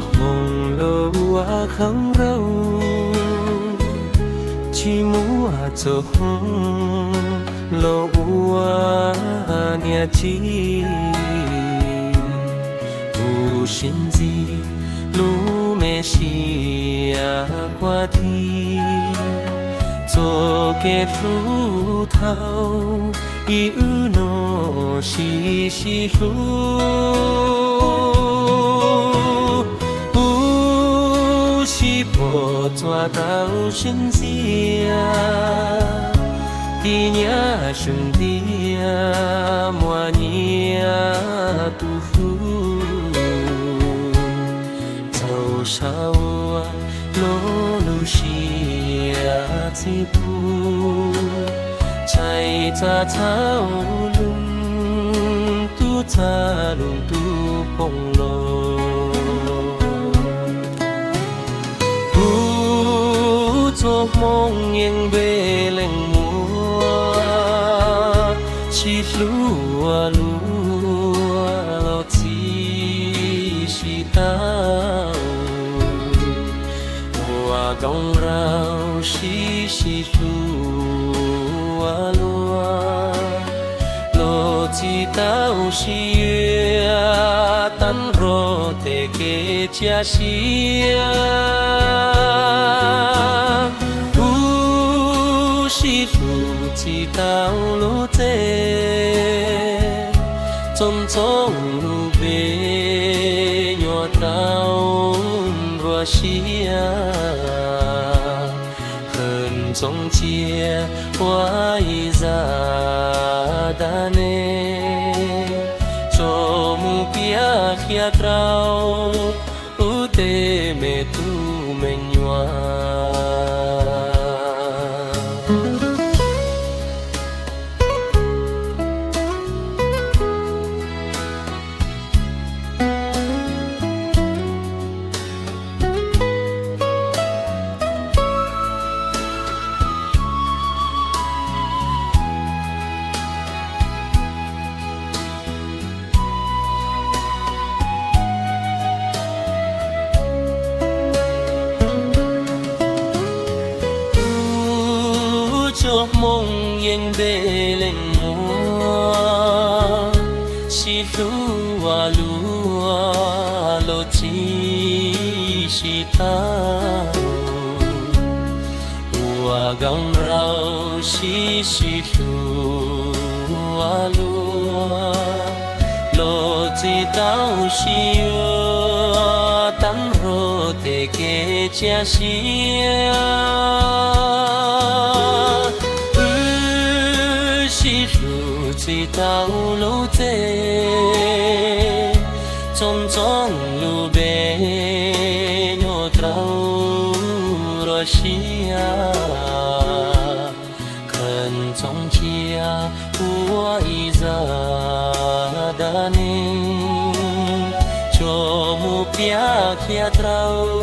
梦了我康柔，起母啊走了我年纪，不心机路没西啊挂地，做给路头一诺西西路。我抓到身子啊，地呀兄弟呀，莫尼呀杜甫，走上啊罗路西呀吉布，在扎草路杜扎路杜蓬罗。做梦ยังเบลงมัวชีลัวลัวเราจีชีตาว่ากงเราชีชีลัวลัวเราจีตาชีตันโรเตเกจาชีchỉ tao lối tê trong trong lu bê nhỏ tao rùa xia hơn trong chia hoài ra đa nê cho mu pia kia trao u tê mê tu mê nhòa cho mong yên bê lên mùa si lúa lo chi si ta hoa gong rau si lúa lo chi tao si tan ro te ke chia si chỉ tao lối tê trong trong lu bê nhỏ trâu rồi xia cần trong chia của isa đa ni cho mu pia kia trâu